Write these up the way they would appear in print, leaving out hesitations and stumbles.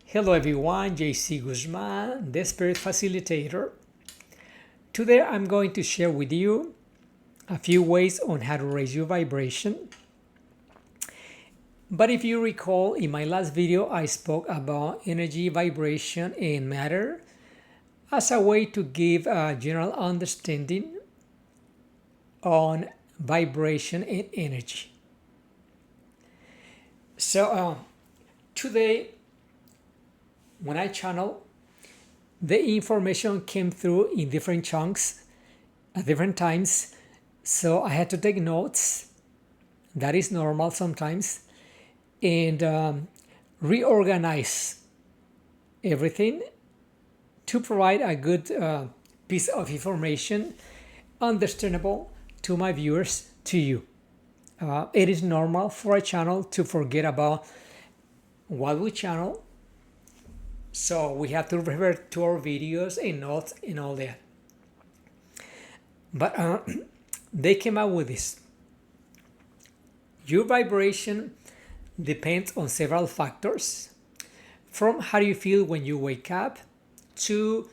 Hello everyone, JC Guzman, the Spirit Facilitator. Today I'm going to share with you a few ways on how to raise your vibration. But if you recall, in my last video I spoke about energy, vibration, and matter as a way to give a general understanding on vibration and energy. So today, when I channel, the information came through in different chunks at different times, so I had to take notes. That is normal sometimes, and reorganize everything to provide a good piece of information, understandable to my viewers, to you. It is normal for a channel to forget about what we channel, so we have to revert to our videos and notes and all that. But they came out with this. Your vibration depends on several factors, from how you feel when you wake up to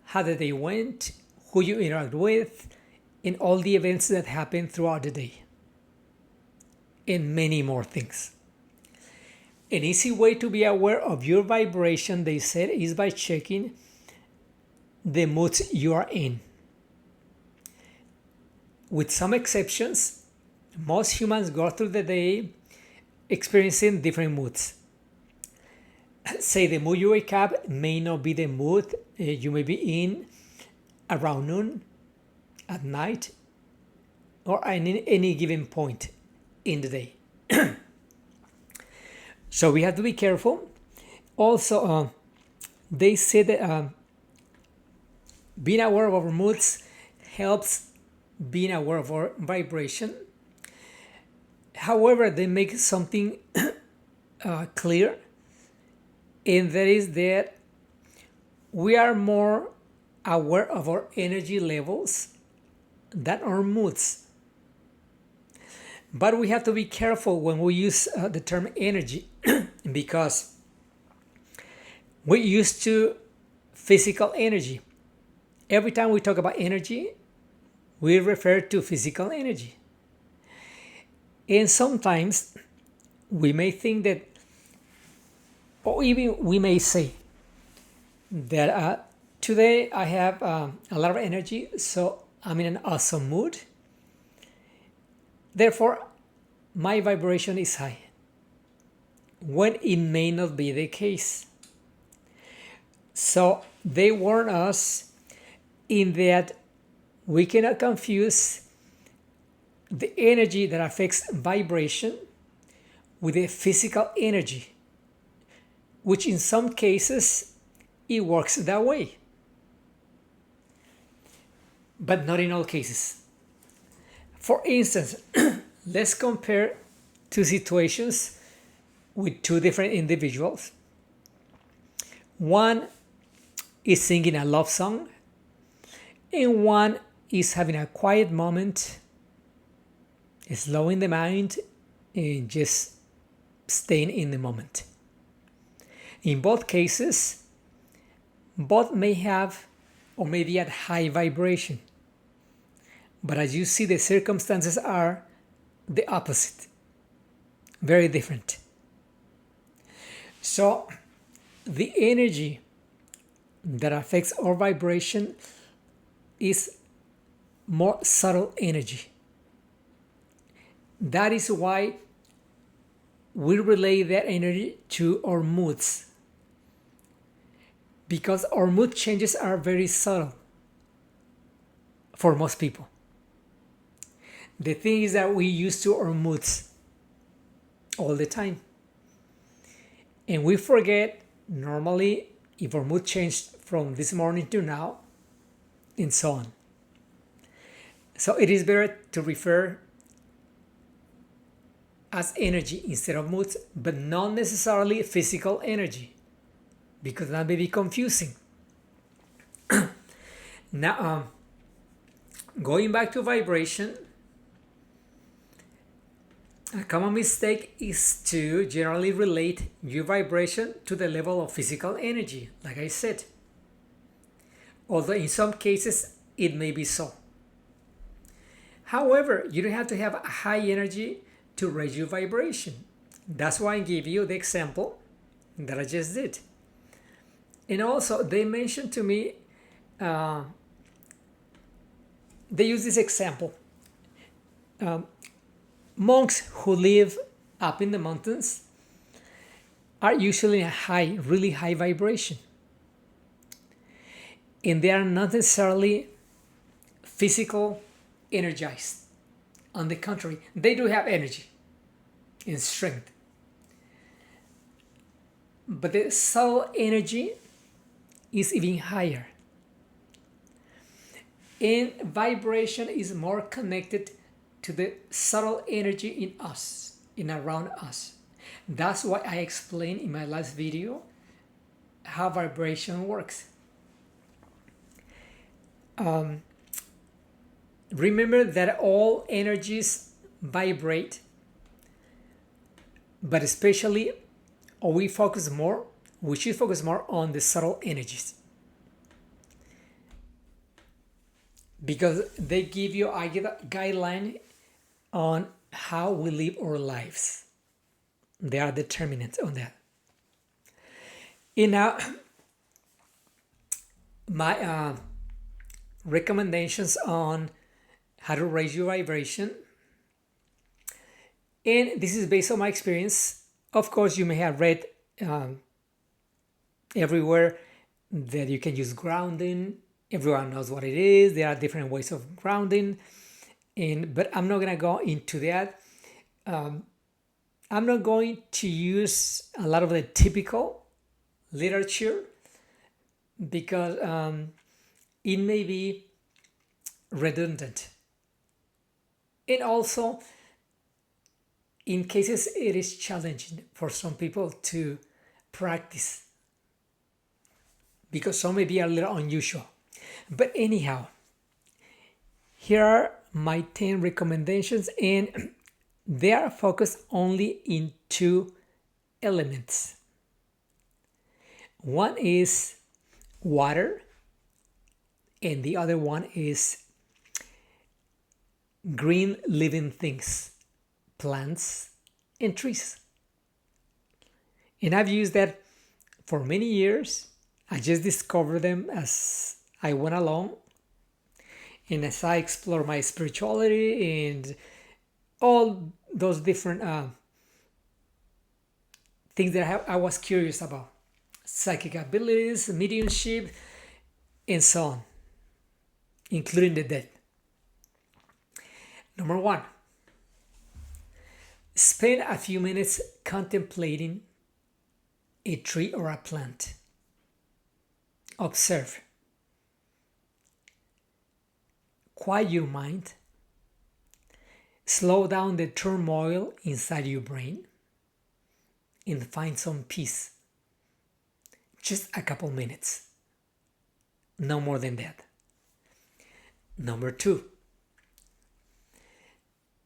how the day went, who you interact with, and all the events that happen throughout the day, and many more things. An easy way to be aware of your vibration, they said, is by checking the moods you are in. With some exceptions, most humans go through the day experiencing different moods. Say the mood you wake up may not be the mood you may be in around noon, at night, or at any given point in the day. So we have to be careful. Also, they say that being aware of our moods helps being aware of our vibration. However, they make something clear, and that is that we are more aware of our energy levels than our moods. But we have to be careful when we use the term energy because we're used to physical energy. Every time we talk about energy, we refer to physical energy. And sometimes we may think that, or even we may say that today I have a lot of energy, so I'm in an awesome mood. Therefore, my vibration is high, when it may not be the case. So they warn us in that we cannot confuse the energy that affects vibration with the physical energy, which in some cases it works that way, but not in all cases. For instance, let's compare two situations with two different individuals. One is singing a love song, and one is having a quiet moment, slowing the mind, and just staying in the moment. In both cases, both may have or may be at high vibration. But as you see, the circumstances are the opposite, very different. So the energy that affects our vibration is more subtle energy. That is why we relate that energy to our moods, because our mood changes are very subtle for most people. The thing is that we used to our moods all the time. And we forget normally if our mood changed from this morning to now, and so on. So it is better to refer as energy instead of moods, but not necessarily physical energy, because that may be confusing. Now, going back to vibration, A common mistake is to generally relate your vibration to the level of physical energy, like I said. Although in some cases it may be so. However, you don't have to have a high energy to raise your vibration. That's why I gave you the example that I just did. And also, they mentioned to me, uh, they use this example. Monks who live up in the mountains are usually in a high, really high vibration. And they are not necessarily physical energized. On the contrary, they do have energy and strength. But the soul energy is even higher. And vibration is more connected to the subtle energy in us, in around us. That's why I explained in my last video how vibration works. Remember that all energies vibrate, but especially, or we should focus more on the subtle energies, because they give you a guideline on how we live our lives. They are determinant on that. And now, my recommendations on how to raise your vibration. And this is based on my experience. Of course, you may have read everywhere that you can use grounding. Everyone knows what it is. There are different ways of grounding. But I'm not going to go into that. I'm not going to use a lot of the typical literature because it may be redundant. And also, in cases, it is challenging for some people to practice because some may be a little unusual. But anyhow, here are my 10 recommendations, and they are focused only in two elements. One is water, and the other one is green living things, plants and trees. And I've used that for many years. I just discovered them as I went along, and as I explore my spirituality and all those different things that I was curious about, psychic abilities, mediumship, and so on, including the dead. Number one, spend a few minutes contemplating a tree or a plant. Observe. Quiet your mind. Slow down the turmoil inside your brain and find some peace. Just a couple minutes. No more than that. Number two,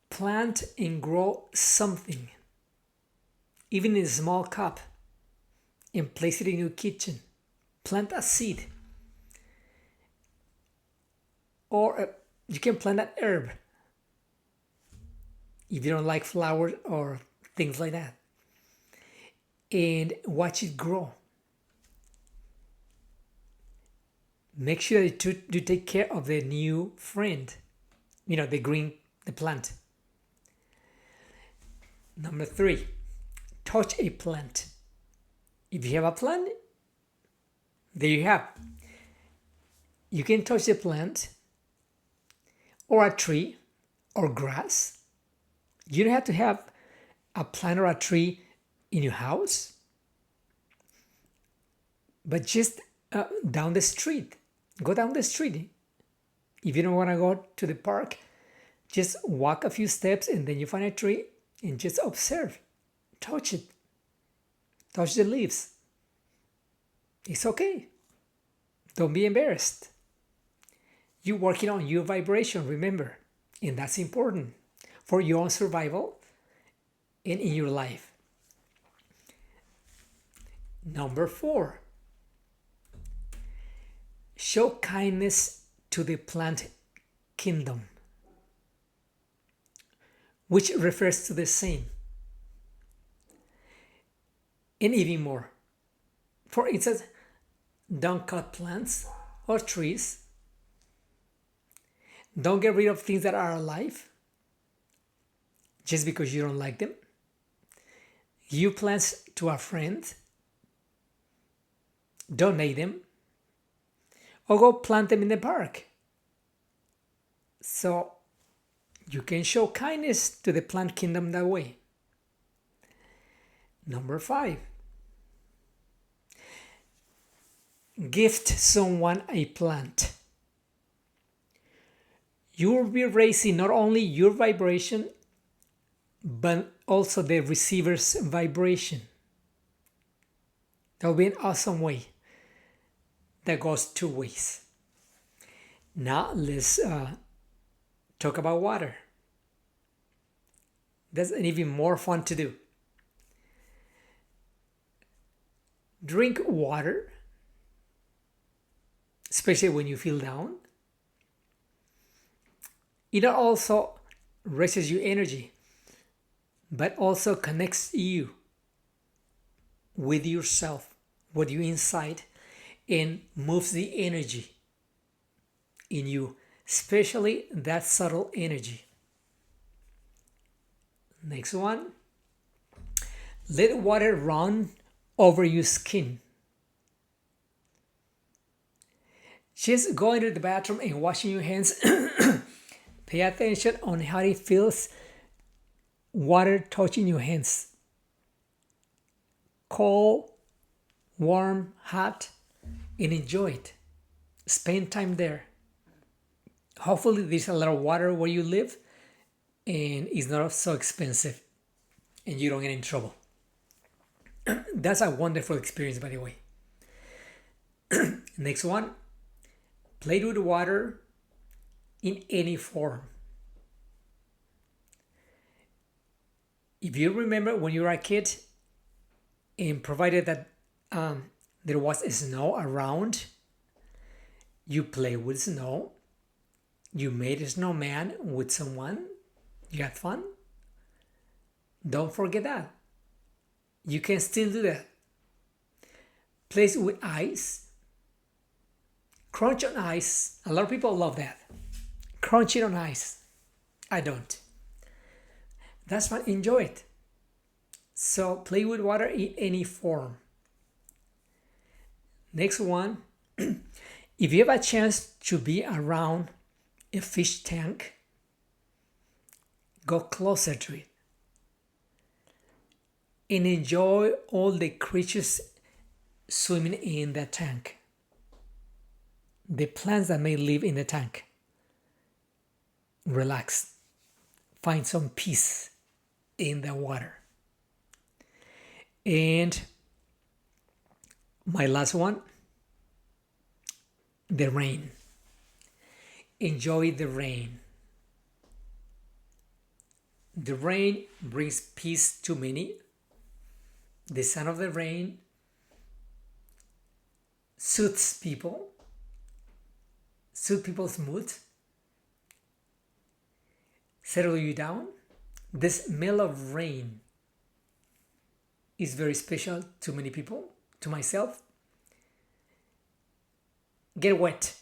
plant and grow something, even in a small cup, and place it in your kitchen. Plant a seed. Or you can plant an herb if you don't like flowers or things like that. And watch it grow. Make sure that you take care of the new friend, the plant. Number three, touch a plant. If you have a plant, there you have. You can touch the plant or a tree or grass. You don't have to have a plant or a tree in your house, but just down the street. Go down the street. If you don't want to go to the park, just walk a few steps and then you find a tree and just observe. Touch it. Touch the leaves. It's okay. Don't be embarrassed. You're working on your vibration, remember, and that's important for your own survival and in your life. Number 4, show kindness to the plant kingdom, which refers to the same, and even more. For instance, don't cut plants or trees. Don't get rid of things that are alive just because you don't like them. Give plants to a friend, donate them, or go plant them in the park. So you can show kindness to the plant kingdom that way. Number 5, gift someone a plant. You will be raising not only your vibration, but also the receiver's vibration. That will be an awesome way that goes 2 ways. Now let's talk about water. That's even more fun to do. Drink water, especially when you feel down. It also raises your energy, but also connects you with yourself, with you inside, and moves the energy in you, especially that subtle energy. Next one, let water run over your skin. Just going to the bathroom and washing your hands. Pay attention on how it feels, water touching your hands. Cold, warm, hot, and enjoy it. Spend time there. Hopefully there's a lot of water where you live and it's not so expensive and you don't get in trouble. That's a wonderful experience, by the way. Next one, play with water in any form. If you remember when you were a kid and provided that there was snow around, you play with snow, you made a snowman with someone, you had fun. Don't forget that. You can still do that. Play with ice. Crunch on ice. A lot of people love that. Crunching on ice. I don't. That's fun. Enjoy it. So play with water in any form. Next one. If you have a chance to be around a fish tank, go closer to it and enjoy all the creatures swimming in the tank, the plants that may live in the tank. Relax, find some peace in the water. And my last one, the rain. Enjoy the rain. The rain brings peace to many. The sound of the rain soothes people, soothes people's mood, settle you down. The smell of rain is very special to many people, to myself. Get wet.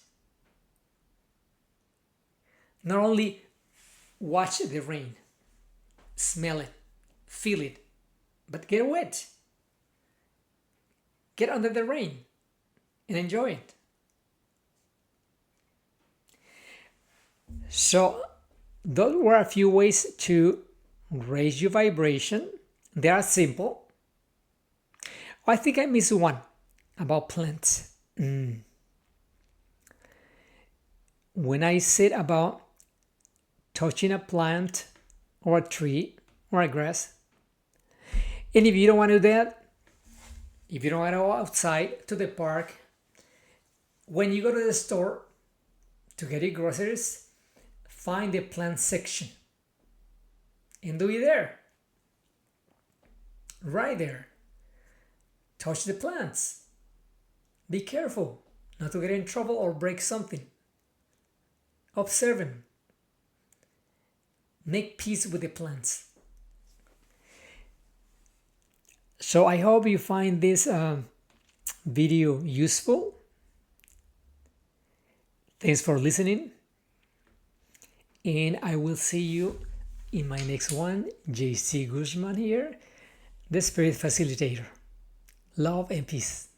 Not only watch the rain, smell it, feel it, but get wet. Get under the rain and enjoy it. So those were a few ways to raise your vibration. They are simple. I think I missed one about plants. When I said about touching a plant or a tree or a grass, and if you don't want to do that, if you don't want to go outside to the park, when you go to the store to get your groceries, find the plant section and do it there. right there. Touch the plants. Be careful not to get in trouble or break something. Observe them. Make peace with the plants. So I hope you find this video useful. Thanks for listening. And I will see you in my next one. JC Guzman here, the Spirit Facilitator. Love and peace.